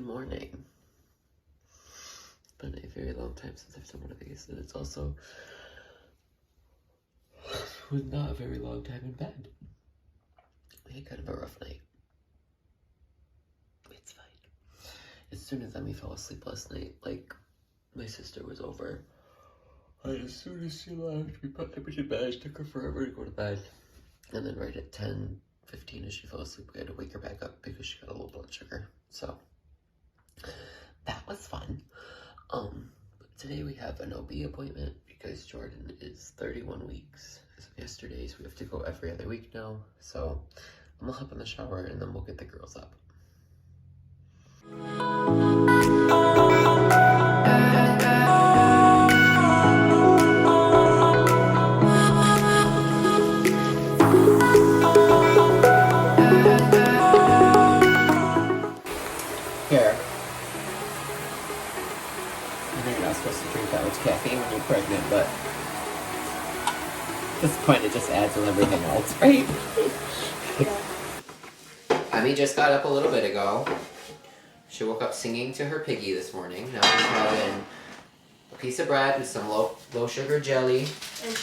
morning. It's been a very long time since I've done one of these, and it's also was not a very long time in bed. We had kind of a rough night. It's fine. As soon as Emmy fell asleep last night, like, my sister was over. And as soon as she left, we put Emmy to bed. It took her forever to go to bed. And then right at 10:15 as she fell asleep, we had to wake her back up because she got a low blood sugar. So, that was fun. But today we have an OB appointment because Jordan is 31 weeks as of yesterday, so we have to go every other week now. So, I'm gonna hop in the shower and then we'll get the girls up. Here. I know you're not supposed to drink that much caffeine when you're pregnant, but at this point it just adds with everything else, right? Emmy just got up a little bit ago. She woke up singing to her piggy this morning. Now she's having a piece of bread with some low sugar jelly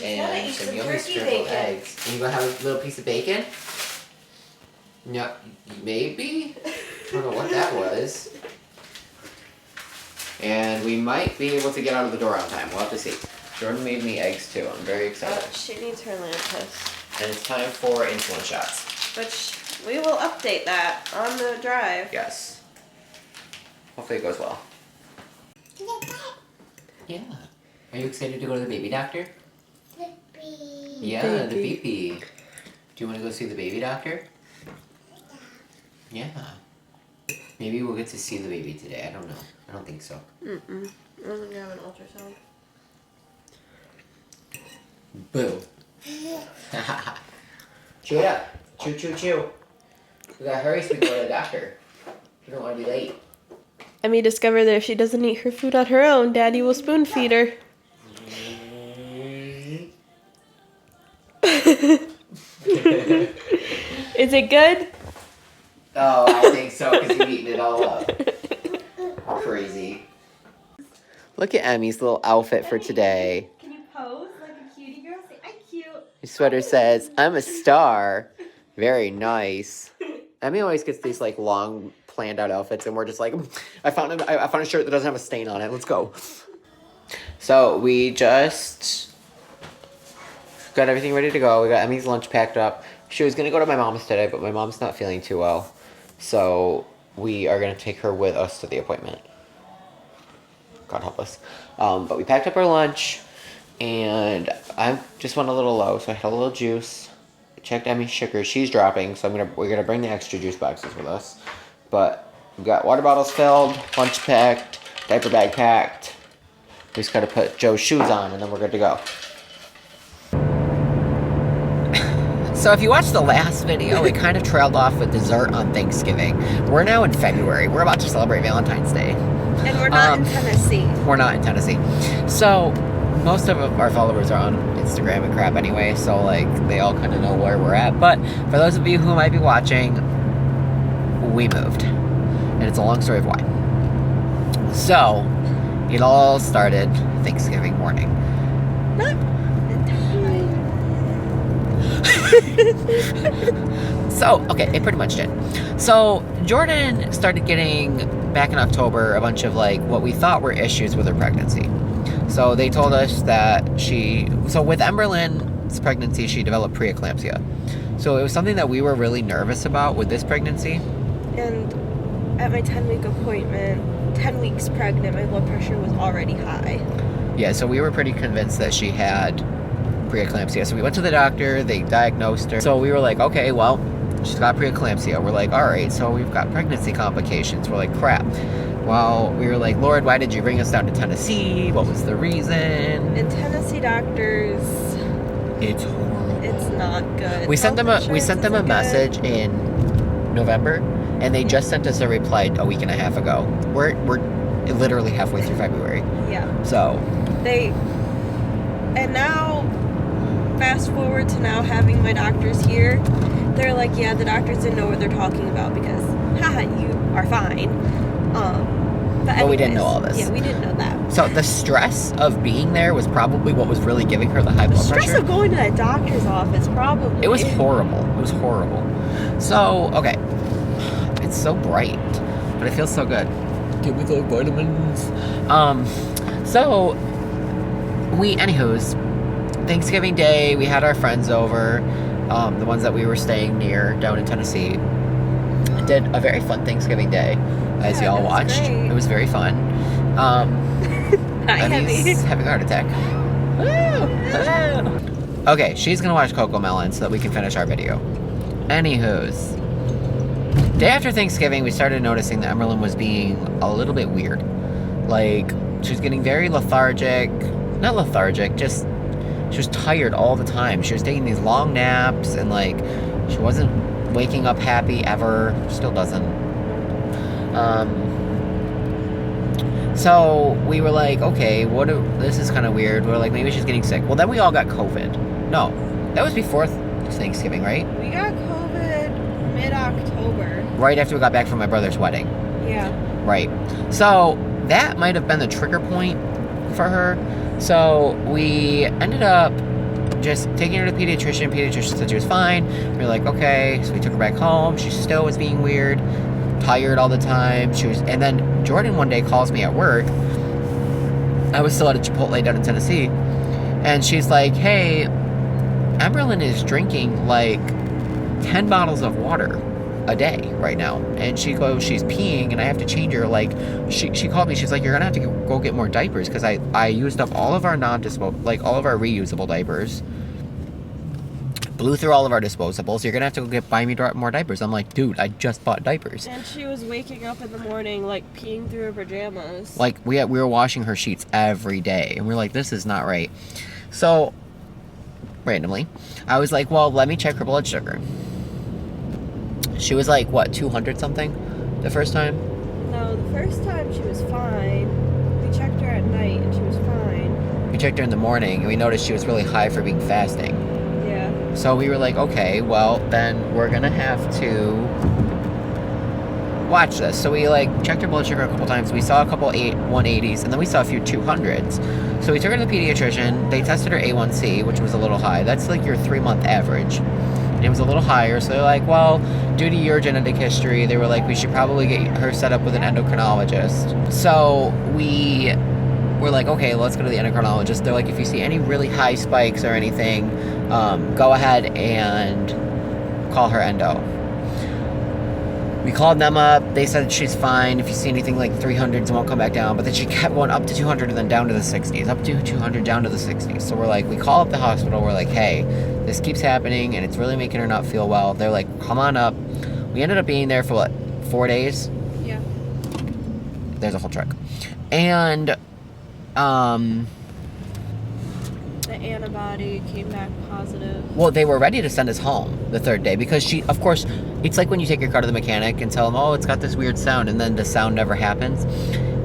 and some yummy scrambled eggs. And you gonna have a little piece of bacon? No, maybe? I don't know what that was. And we might be able to get out of the door on time. We'll have to see. Jordan made me eggs too. I'm very excited. She needs her Lantus. And it's time for insulin shots. Which we will update that on the drive. Yes. Hopefully it goes well. Yeah. Are you excited to go to the baby doctor? Yeah, the baby. Do you want to go see the baby doctor? Yeah. Maybe we'll get to see the baby today. I don't know. I don't think so. I don't think I have an ultrasound. Boo. Chew it up. Chew, chew, chew. We gotta hurry so we can go to the doctor. We don't want to be late. Emmy discovered that if she doesn't eat her food on her own, Daddy will spoon feed her. Is it good? Oh, I think so, because you've eaten it all up. Crazy. Look at Emmy's little outfit for today. Can you pose like a cutie girl? Say, I'm cute. Your sweater says, I'm a star. Very nice. Emmy always gets these like long planned out outfits and we're just like, I found a shirt that doesn't have a stain on it. Let's go. So we just got everything ready to go. We got Emmy's lunch packed up. She was going to go to my mom's today, but my mom's not feeling too well. So we are going to take her with us to the appointment. God help us. But we packed up our lunch and I just went a little low. So I had a little juice. Checked Emmy's sugar. She's dropping. So we're going to bring the extra juice boxes with us. But we've got water bottles filled, lunch packed, diaper bag packed. We just got to put Joe's shoes on and then we're good to go. So if you watched the last video, we kind of trailed off with dessert on Thanksgiving. We're now in February. We're about to celebrate Valentine's Day. And we're not in Tennessee. We're not in Tennessee. So most of our followers are on Instagram and crap anyway, so like they all kind of know where we're at. But for those of you who might be watching, we moved. And it's a long story of why. So it all started Thanksgiving morning. Not So, okay, it pretty much did. So, Jordan started getting, back in October, a bunch of, like, what we thought were issues with her pregnancy. So, they told us that with Emberlyn's pregnancy, she developed preeclampsia. So, it was something that we were really nervous about with this pregnancy. And at my 10-week appointment, 10 weeks pregnant, my blood pressure was already high. Yeah, so we were pretty convinced that she had preeclampsia. So we went to the doctor, they diagnosed her. So we were like, okay, well, she's got preeclampsia. We're like, all right, so we've got pregnancy complications. We're like, crap. Well, we were like, Lord, why did you bring us down to Tennessee? What was the reason? And Tennessee doctors, it's horrible. It's not good. We sent them a message in November, and they just sent us a reply a week and a half ago. We're literally halfway through February. Yeah. So and now, fast forward to now having my doctors here, they're like, yeah, the doctors didn't know what they're talking about because, haha, you are fine. But we didn't know anyways, all this. Yeah, we didn't know that. So the stress of being there was probably what was really giving her the high blood Stress pressure. of going to that doctor's office, probably. It was horrible. It was horrible. So, okay. It's so bright, but it feels so good. Give me the vitamins. So, anywho's, Thanksgiving Day, we had our friends over, the ones that we were staying near down in Tennessee. Did a very fun Thanksgiving Day, as Yeah, y'all it was watched. great. It was very fun. Not Emmy's heavy. having a heart attack. Woo! Woo! Okay, she's gonna watch Coco Melon so that we can finish our video. Anywho's, day after Thanksgiving, we started noticing that Emerlyn was being a little bit weird. Like, she was getting very lethargic. Not lethargic, just she was tired all the time. She was taking these long naps, and like, she wasn't waking up happy ever. Still doesn't. So we were like, okay, this is kind of weird. We're like, maybe she's getting sick. Well, then we all got COVID. No, that was before Thanksgiving, right? We got COVID mid-October. Right after we got back from my brother's wedding. Yeah. Right. So that might have been the trigger point for her. So we ended up just taking her to the pediatrician. Pediatrician said she was fine. We were like, okay. So we took her back home. She still was being weird, tired all the time. And then Jordan one day calls me at work. I was still at a Chipotle down in Tennessee. And she's like, hey, Emerlyn is drinking like 10 bottles of water a day right now. And she goes, she's peeing and I have to change her. Like, she called me. She's like, you're gonna have to go get more diapers because I used up all of our all of our reusable diapers. Blew through all of our disposables. You're gonna have to go buy me more diapers. I'm like, dude, I just bought diapers. And she was waking up in the morning, like, peeing through her pajamas. Like, we were washing her sheets every day. And we're like, this is not right. So, randomly, I was like, well, let me check her blood sugar. She was like, what, 200 something the first time? No, the first time she was fine. We checked her at night and she was fine. We checked her in the morning and we noticed she was really high for being fasting. Yeah. So we were like, okay, well, then we're gonna have to watch this. So we like checked her blood sugar a couple times. We saw a couple 180s and then we saw a few 200s. So we took her to the pediatrician. They tested her A1C, which was a little high. That's like your 3-month average. And it was a little higher. So they're like, well, due to your genetic history, they were like, we should probably get her set up with an endocrinologist. So we were like, okay, let's go to the endocrinologist. They're like, if you see any really high spikes or anything, go ahead and call her endo. We called them up. They said she's fine. If you see anything like 300s, it won't come back down. But then she kept going up to 200 and then down to the 60s. Up to 200, down to the 60s. So we're like, we call up the hospital. We're like, hey, this keeps happening and it's really making her not feel well. They're like, come on up. We ended up being there for what, 4 days? Yeah. There's a whole truck. And, The antibody came back positive. well, they were ready to send us home the 3rd day because she, of course, it's like when you take your car to the mechanic and tell them, oh, it's got this weird sound, and then the sound never happens.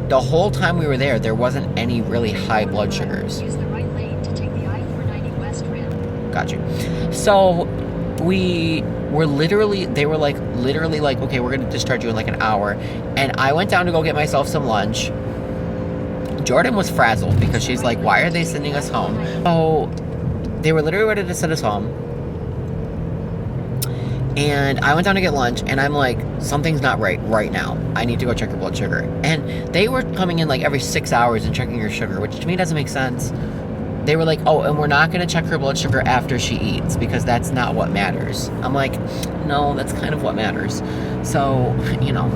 The whole time we were there wasn't any really high blood sugars. Use the right lane to take the I-490 West Rim. Got you. So we were they were literally like, okay, we're going to discharge you in like an hour. And I went down to go get myself some lunch. Jordan was frazzled because she's like, why are they sending us home? So they were literally ready to send us home. And I went down to get lunch and I'm like, something's not right now. I need to go check her blood sugar. And they were coming in like every 6 hours and checking her sugar, which to me doesn't make sense. They were like, oh, and we're not going to check her blood sugar after she eats because that's not what matters. I'm like, no, that's kind of what matters. So,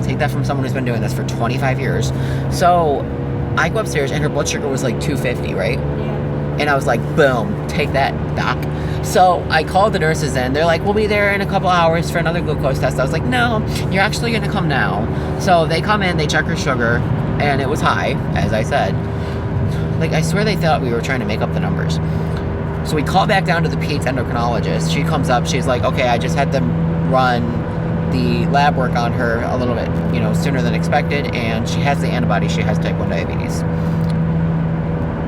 take that from someone who's been doing this for 25 years. So I go upstairs and her blood sugar was like 250, right? Yeah. And I was like, boom, take that, doc. So I called the nurses in. They're like, we'll be there in a couple hours for another glucose test. I was like, no, you're actually going to come now. So they come in, they check her sugar, and it was high, as I said. Like, I swear they thought we were trying to make up the numbers. So we call back down to the peds endocrinologist. She comes up, she's like, okay, I just had them run the lab work on her a little bit, sooner than expected, and she has the antibody, she has type 1 diabetes.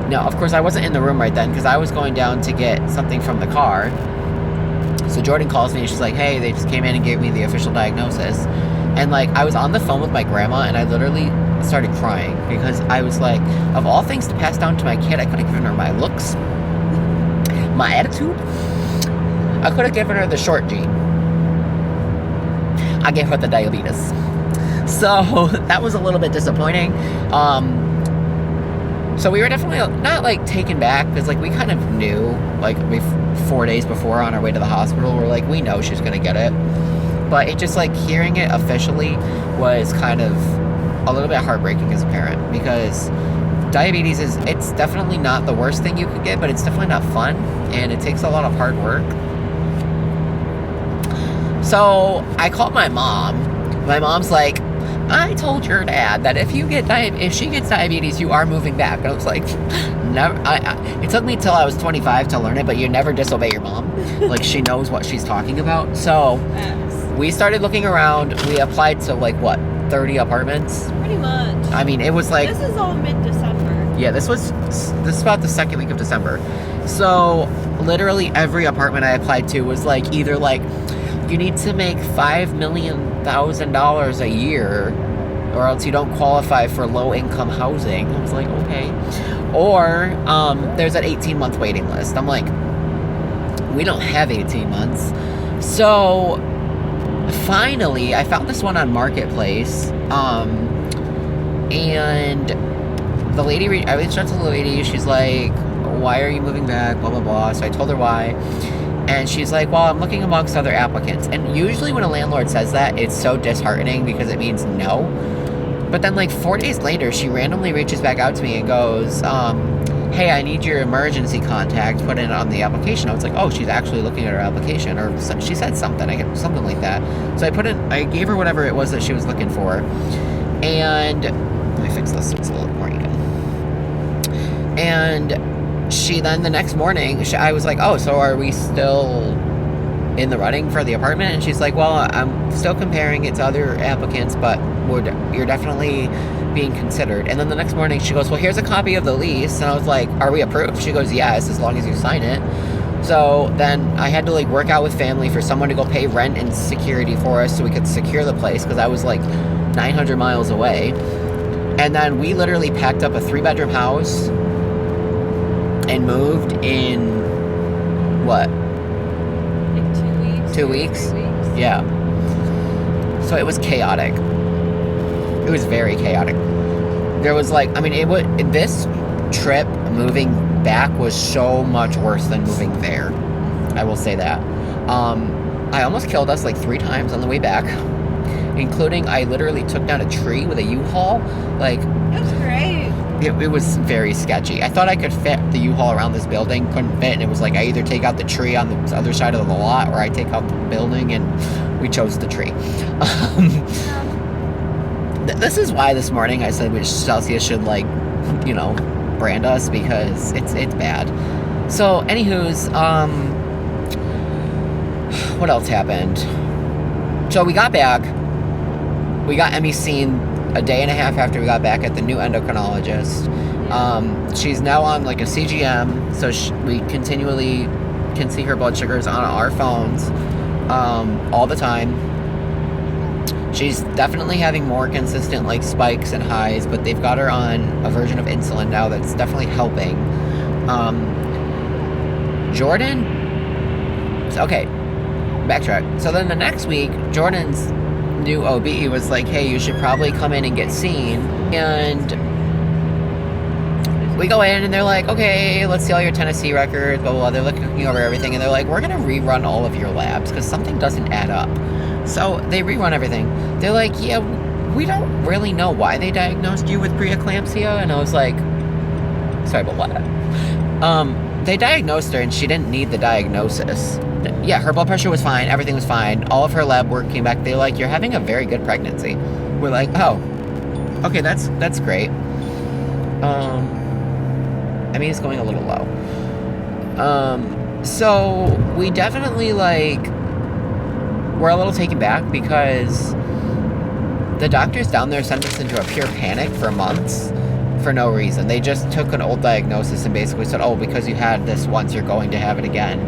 Now, of course, I wasn't in the room right then because I was going down to get something from the car. So Jordan calls me and she's like, hey, they just came in and gave me the official diagnosis. And like I was on the phone with my grandma and I literally started crying because I was like, of all things to pass down to my kid, I could have given her my looks, my attitude. I could have given her the short gene. I gave her the diabetes. So that was a little bit disappointing. So we were definitely not like taken back because like we kind of knew like 4 days before on our way to the hospital, we're like, we know she's gonna get it. But it just like hearing it officially was kind of a little bit heartbreaking as a parent because diabetes it's definitely not the worst thing you could get, but it's definitely not fun and it takes a lot of hard work. So I called my mom. My mom's like, I told your dad that if she gets diabetes, you are moving back. And I was like, never. It took me till I was 25 to learn it, but you never disobey your mom. Like she knows what she's talking about. So we started looking around. We applied to like what, 30 apartments? Pretty much. I mean, it was like This is all mid-December. yeah, this is about the second week of December. So literally every apartment I applied to was like either like you need to make $5 million a year or else you don't qualify for low income housing. I was like, okay. Or there's an 18-month waiting list. I'm like, we don't have 18 months. So finally I found this one on Marketplace. And the lady, I reached out to the lady. She's like, why are you moving back? Blah, blah, blah. So I told her why. And she's like, well, I'm looking amongst other applicants. And usually when a landlord says that, it's so disheartening because it means no. But then like 4 days later, she randomly reaches back out to me and goes, hey, I need your emergency contact, put it on the application. I was like, oh, she's actually looking at her application. Or she said something, something like that. So I gave her whatever it was that she was looking for. And let me fix this so it's a little more even. And she then the next morning, I was like, oh, so are we still in the running for the apartment? And she's like, well, I'm still comparing it to other applicants, but you're definitely being considered. And then the next morning she goes, well, here's a copy of the lease. And I was like, are we approved? She goes, yes, as long as you sign it. So then I had to like work out with family for someone to go pay rent and security for us so we could secure the place because I was like 900 miles away. And then we literally packed up a 3-bedroom house and moved in what? Like 2 weeks. 2 weeks? 3 weeks. Yeah. So it was chaotic. It was very chaotic. There was like, I mean, this trip moving back was so much worse than moving there. I will say that. I almost killed us like 3 times on the way back, including I literally took down a tree with a U-Haul. Like, That was great. it was very sketchy. I thought I could fit the U-Haul around this building, couldn't fit, and it was like I either take out the tree on the other side of the lot or I take out the building, and we chose the tree. This is why this morning I said Celsius should like, brand us because it's bad. So, anywho's, what else happened? So we got back. We got Emmy seen a day and a half after we got back at the new endocrinologist. She's now on like a CGM, so we continually can see her blood sugars on our phones all the time. She's definitely having more consistent like spikes and highs, but they've got her on a version of insulin now that's definitely helping. Jordan, okay, backtrack. So then the next week, Jordan's new OB was like, hey, you should probably come in and get seen. And we go in and they're like, okay, let's see all your Tennessee records, blah, blah, blah. They're looking over everything and they're like, we're going to rerun all of your labs because something doesn't add up. So they rerun everything. They're like, yeah, we don't really know why they diagnosed you with preeclampsia. And I was like, sorry, but what? They diagnosed her and she didn't need the diagnosis. Yeah, her blood pressure was fine. Everything was fine. All of her lab work came back. They're like, you're having a very good pregnancy. We're like, oh, okay, that's great. I mean, it's going a little low. So we definitely we're a little taken back because the doctors down there sent us into a pure panic for months for no reason. They just took an old diagnosis and basically said, oh, because you had this once, you're going to have it again.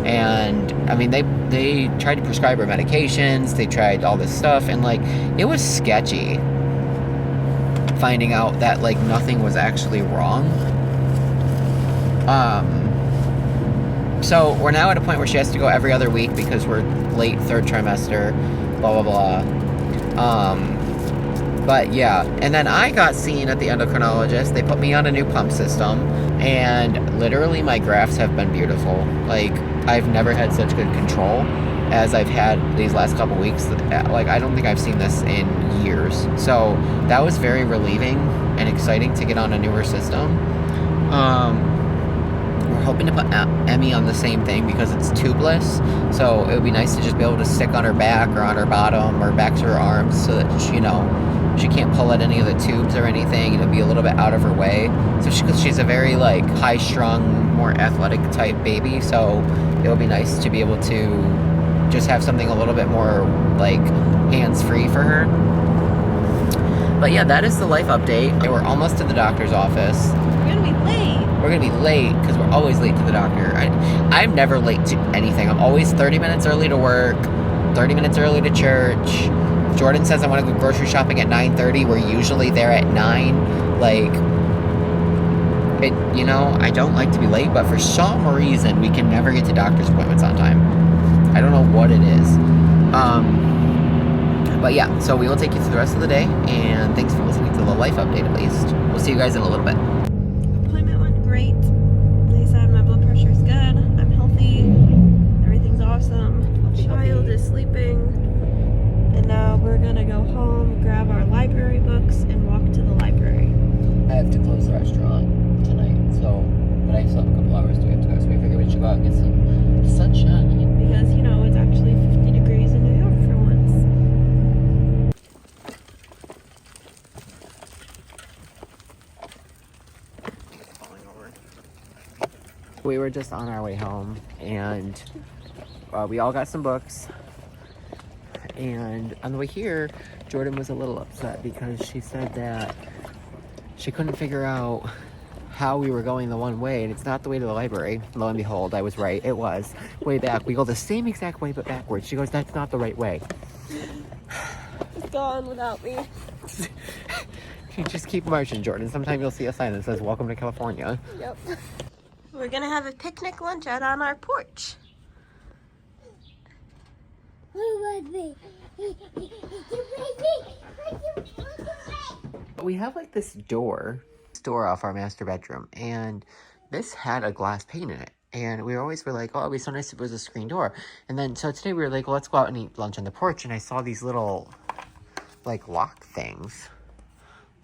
And I mean, they tried to prescribe her medications, they tried all this stuff, and like it was sketchy finding out that like nothing was actually wrong. So we're now at a point where she has to go every other week because we're late third trimester, blah blah blah. But yeah, and then I got seen at the endocrinologist. They put me on a new pump system, and literally my grafts have been beautiful. Like, I've never had such good control as I've had these last couple weeks. Like, I don't think I've seen this in years. So that was very relieving and exciting to get on a newer system. We're hoping to put Emmy on the same thing because it's tubeless. So it would be nice to just be able to stick on her back or on her bottom or back to her arms so that she, you know, she can't pull at any of the tubes or anything. It'll be a little bit out of her way. So she's a very like high-strung, more athletic type baby. So it'll be nice to be able to just have something a little bit more like hands-free for her. But yeah, that is the life update. We're almost to the doctor's office. We're gonna be late. We're gonna be late because we're always late to the doctor. I'm never late to anything. I'm always 30 minutes early to work, 30 minutes early to church. Jordan says I want to go grocery shopping at 9:30. We're usually there at 9. Like, it, you know, I don't like to be late, but for some reason we can never get to doctor's appointments on time. I don't know what it is. But yeah, so we will take you through the rest of the day, and thanks for listening to the life update at least. We'll see you guys in a little bit. Appointment went great. They said my blood pressure is good. I'm healthy. Everything's awesome. Child is sleeping. And now we're gonna go home, grab our library books, and walk to the library. I have to close the restaurant tonight, so, but I still have a couple hours to get to go, so we figured we should go out and get some sunshine. Because, you know, it's actually 50 degrees in New York for once. We were just on our way home, and we all got some books. And on the way here, Jordan was a little upset because she said that she couldn't figure out how we were going the one way, and it's not the way to the library. Lo and behold, I was right. It was way back. We go the same exact way, but backwards. She goes, that's not the right way. It's gone without me. You just keep marching, Jordan. Sometime you'll see a sign that says, welcome to California. Yep. We're gonna have a picnic lunch out on our porch. We have like this door off our master bedroom, and this had a glass pane in it, and we always were like, oh, it'd be so nice if it was a screen door. And then so today we were like, well, let's go out and eat lunch on the porch, and I saw these little like lock things.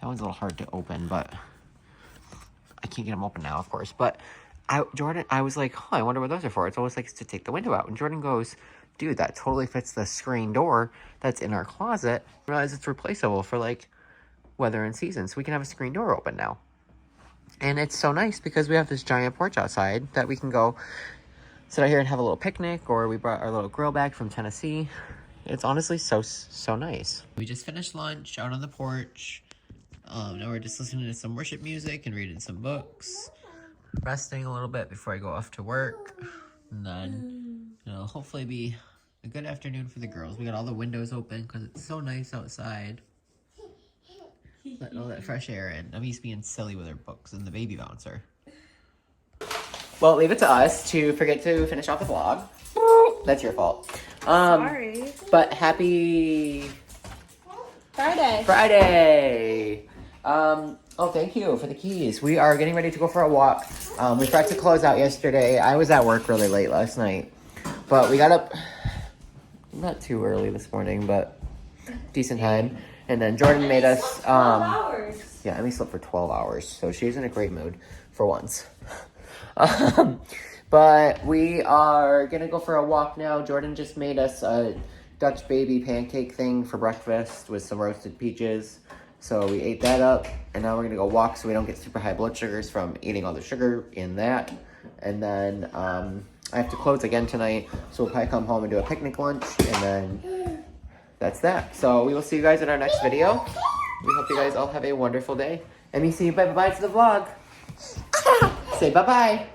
That one's a little hard to open, but I can't get them open now, of course. But I was like, oh, I wonder what those are for. It's always like to take the window out. And Jordan goes, dude, that totally fits the screen door that's in our closet. I realize it's replaceable for like weather and season, so we can have a screen door open now. And it's so nice because we have this giant porch outside that we can go sit out here and have a little picnic, or we brought our little grill back from Tennessee. It's honestly so nice. We just finished lunch out on the porch. Now we're just listening to some worship music and reading some books, resting a little bit before I go off to work, and then it'll hopefully be a good afternoon for the girls. We got all the windows open because it's so nice outside. Letting all that fresh air in. I'm used to being silly with her books and the baby bouncer. Well, leave it to us to forget to finish off the vlog. That's your fault. Sorry. But happy Friday. Oh, thank you for the keys. We are getting ready to go for a walk. We forgot to close out yesterday. I was at work really late last night, but we got up not too early this morning, but decent time. And then Jordan made us, 12 hours. Yeah, Emmy slept for 12 hours, so she's in a great mood for once. But we are gonna go for a walk now. Jordan just made us a Dutch baby pancake thing for breakfast with some roasted peaches. So we ate that up, and now we're gonna go walk so we don't get super high blood sugars from eating all the sugar in that. And then I have to close again tonight, so we'll probably come home and do a picnic lunch, and then that's that. So we will see you guys in our next video. We hope you guys all have a wonderful day. Emmy, say bye-bye to the vlog. Say bye-bye.